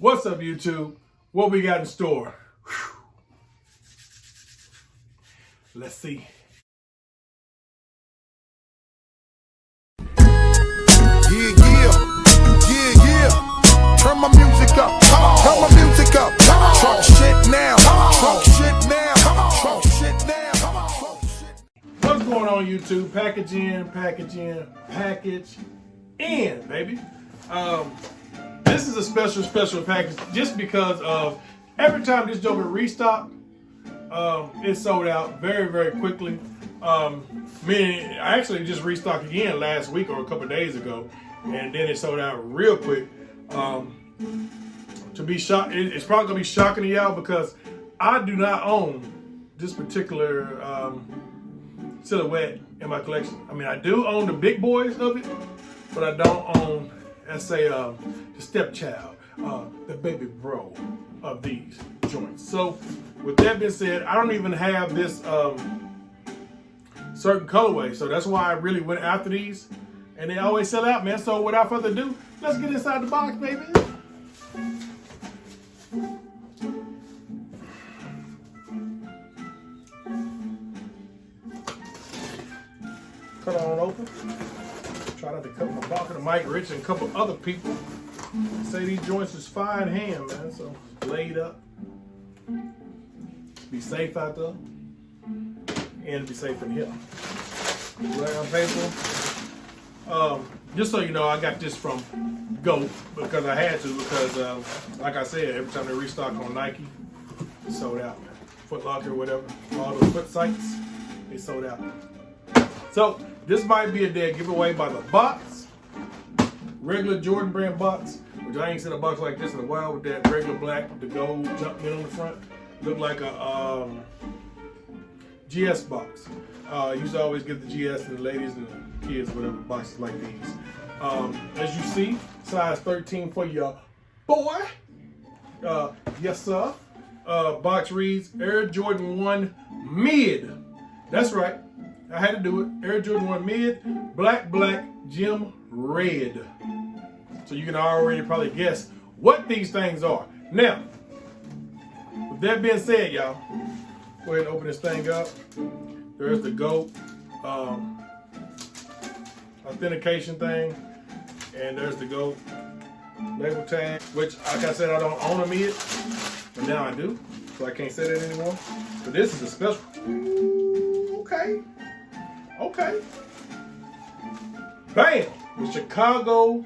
What's up, YouTube? What we got in store? Whew. Let's see. Yeah. Turn my music up. Turn my music up. Talk shit now. Talk shit now. Talk shit now. What's going on, YouTube? Package in, package in, baby. This is a special package just because of every time this joker restocked, it sold out very quickly. I actually just restocked again last week or a couple days ago, and then it sold out real quick. To be shocked, it's probably gonna be shocking to y'all because I do not own this particular silhouette in my collection. I mean, I do own the big boys of it, but I don't own, let's say, the stepchild, the baby bro of these joints. So, with that being said, I don't even have this certain colorway, so that's why I really went after these, and they always sell out, man. So, without further ado, let's get inside the box, baby. Cut on open. Try not to cut my bark of the Mike Rich and a couple other people. Say these joints is fine hand, man. So laid up. Be safe out there. And be safe in here. Brown paper. Just so you know, I got this from GOAT because I had to, because like I said, every time they restock on Nike, it sold out, man. Foot Locker or whatever. All those foot sites, they sold out. So this might be a dead giveaway by the box, regular Jordan brand box, which I ain't seen a box like this in a while with that regular black with the gold jump in on the front. Looked like a GS box. Used to always get the GS and the ladies and the kids, whatever, boxes like these. As you see, size 13 for your boy. Yes, sir. Box reads Air Jordan 1 Mid. That's right. I had to do it. Air Jordan 1 Mid, black, gem red. So you can already probably guess what these things are. Now, with that being said, y'all, go ahead and open this thing up. There's the GOAT authentication thing, and there's the GOAT label tag, which, like I said, I don't own a Mid, but now I do, so I can't say that anymore. But this is a special. Ooh, okay. Bam! The Chicago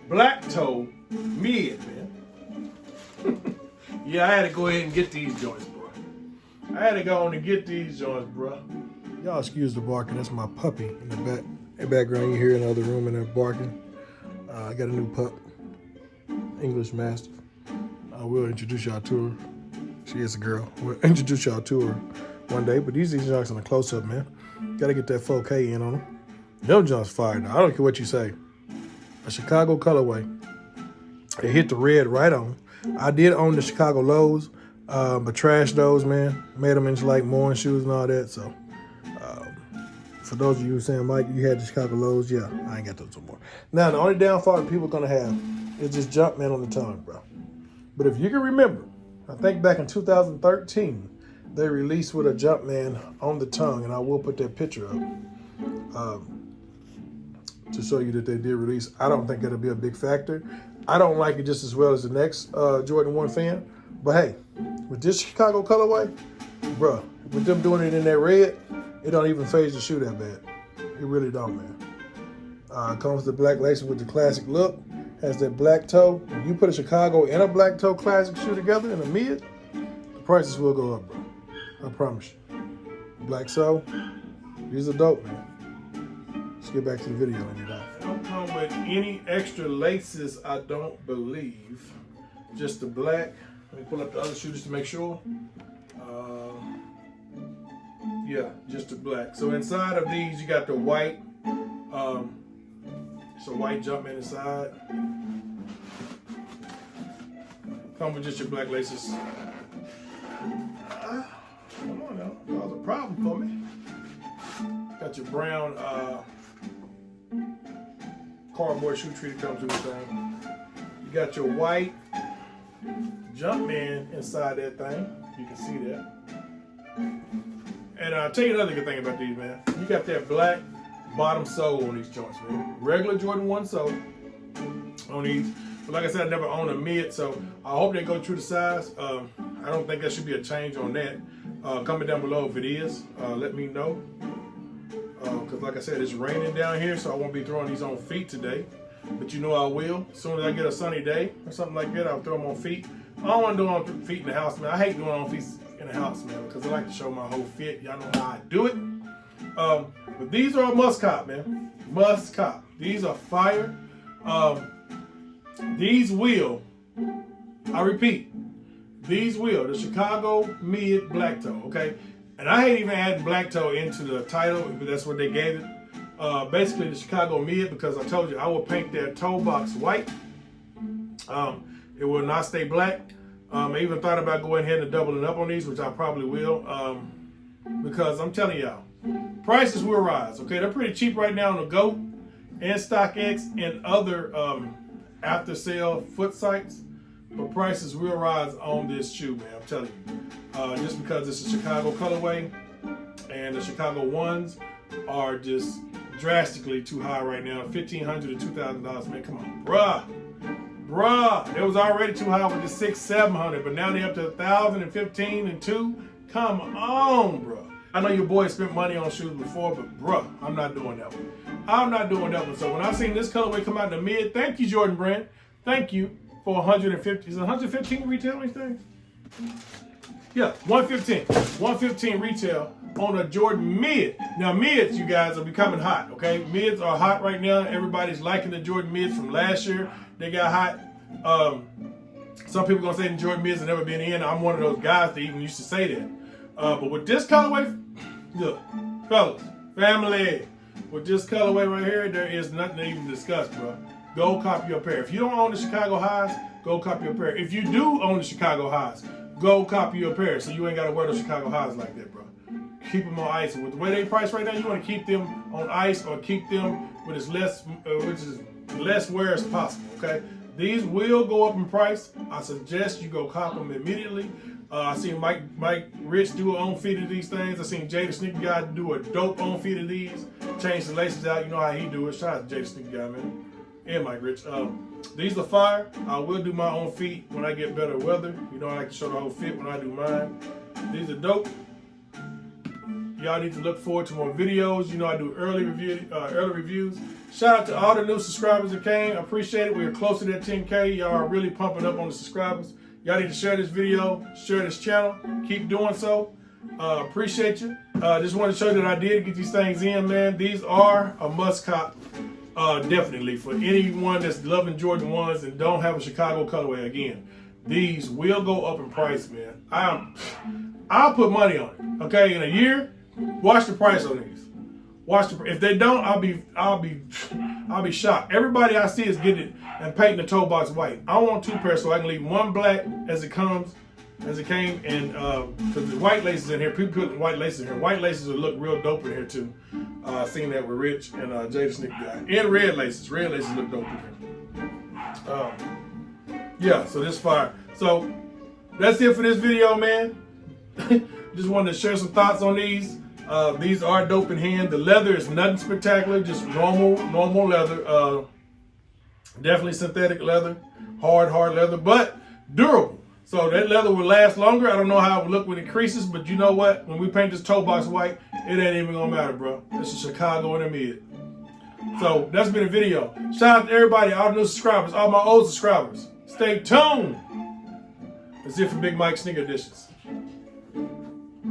Black Toe Mid, man. Yeah, I had to go ahead and get these joints, bro. I had to go on and get these joints, bro. Y'all excuse the barking. That's my puppy in the background. You hear in the other room in there barking. I got a new pup, English Mastiff. I will introduce y'all to her. She is a girl. We'll introduce y'all to her one day, but these joints on a close-up, man. Gotta get that 4K in on them. Them joints fired. I don't care what you say. A Chicago colorway. It hit the red right on. I did own the Chicago lows, but trashed those, man. Made them into like Moore shoes and all that. So, for those of you who saying, Mike, you had the Chicago lows, yeah, I ain't got those no more. Now, the only downfall that people are gonna have is this Jumpman on the tongue, bro. But if you can remember, I think back in 2013, they released with a Jumpman on the tongue, and I will put that picture up to show you that they did release. I don't think it'll be a big factor. I don't like it just as well as the next Jordan 1 fan, but hey, with this Chicago colorway, bro, with them doing it in that red, it don't even phase the shoe that bad. It really don't, man. Comes with the black laces with the classic look, has that black toe. If you put a Chicago and a black toe classic shoe together in a Mid, the prices will go up, bro. I promise you. Black sole, these are dope, man. Let's get back to the video and get off. They don't come with any extra laces, I don't believe. Just the black. Let me pull up the other shoe just to make sure. Yeah, just the black. So inside of these, you got the white. It's a white Jumpman inside. Come with just your black laces. Come on now, that was a problem for me. Got your brown cardboard shoe tree that comes with the thing. You got your white Jumpman inside that thing. You can see that. And I'll tell you another good thing about these, man. You got that black bottom sole on these joints, man. Regular Jordan 1 sole on these. But like I said, I never owned a mid, so I hope they go true to size. I don't think there should be a change on that. Comment down below if it is. Let me know. Because like I said, it's raining down here, so I won't be throwing these on feet today. But you know I will. As soon as I get a sunny day or something like that, I'll throw them on feet. I don't want to do them on feet in the house, man. I hate doing on feet in the house, man, because I like to show my whole fit. Y'all know how I do it. But these are a must cop, man. Must cop. These are fire. These will, I repeat, these will, the Chicago Mid Black Toe, okay? And I hate even adding black toe into the title, but that's what they gave it. Basically, the Chicago Mid, because I told you I will paint their toe box white. It will not stay black. I even thought about going ahead and doubling up on these, which I probably will, because I'm telling y'all, prices will rise, okay? They're pretty cheap right now on the GOAT and StockX and other after sale foot sites, but prices will rise on this shoe, man. I'm telling you, just because it's a Chicago colorway, and the Chicago ones are just drastically too high right now. $1,500 to $2,000, man. Come on, bruh. It was already too high with the $600-700, but now they up to $1,000 and $1,500 and $2,000. Come on, bruh. I know your boy spent money on shoes before, but bruh, I'm not doing that one. I'm not doing that one. So when I seen this colorway come out in the mid, thank you, Jordan Brand. Thank you for 150. Is it 115 retail these things? Yeah, 115. 115 retail on a Jordan mid. Now mids, you guys, are becoming hot, okay? Mids are hot right now. Everybody's liking the Jordan mids from last year. They got hot. Some people gonna say the Jordan mids have never been in. I'm one of those guys that even used to say that. But with this colorway, look, fellas, family, with this colorway right here, there is nothing to even discuss, bro. Go copy your pair. If you don't own the Chicago Highs, go copy your pair. If you do own the Chicago Highs, go copy your pair, so you ain't gotta wear the Chicago Highs like that, bro. Keep them on ice. And with the way they price right now, you want to keep them on ice or keep them with as less wear as possible. Okay, these will go up in price. I suggest you go cop them immediately. I seen Mike Rich do an on feet of these things. I seen Jay the Sneaker Guy do a dope on feet of these. Change the laces out. You know how he do it. Shout out to Jay the Sneaker Guy, man, and Mike Rich. These are fire. I will do my own feet when I get better weather. You know I like to show the whole fit when I do mine. These are dope. Y'all need to look forward to more videos. You know I do early reviews. Shout out to all the new subscribers that came. I appreciate it. We're close to that 10K. Y'all are really pumping up on the subscribers. Y'all need to share this video, share this channel. Keep doing so. Appreciate you. Just want to show you that I did get these things in, man. These are a must cop, definitely, for anyone that's loving Jordan 1s and don't have a Chicago colorway. Again, these will go up in price, man. I'll put money on it. Okay, in a year, watch the price on these. If they don't, I'll be shocked. Everybody I see is getting it and painting the toe box white. I want two pairs so I can leave one black as it came, and because the white laces in here, people put white laces in here. White laces will look real dope in here too. Seen that with Rich and Jay the Sneaker Guy. And red laces. Red laces look dope in here. Yeah, so this fire. So that's it for this video, man. Just wanted to share some thoughts on these. These are dope in hand. The leather is nothing spectacular, just normal leather. Definitely synthetic leather, hard leather, but durable. So that leather will last longer. I don't know how it will look when it creases, but you know what? When we paint this toe box white, it ain't even gonna matter, bro. This is Chicago in the mid. So that's been a video. Shout out to everybody, all the new subscribers, all my old subscribers. Stay tuned. That's it for Big Mike Sneaker Editions.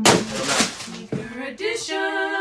Sneaker Edition.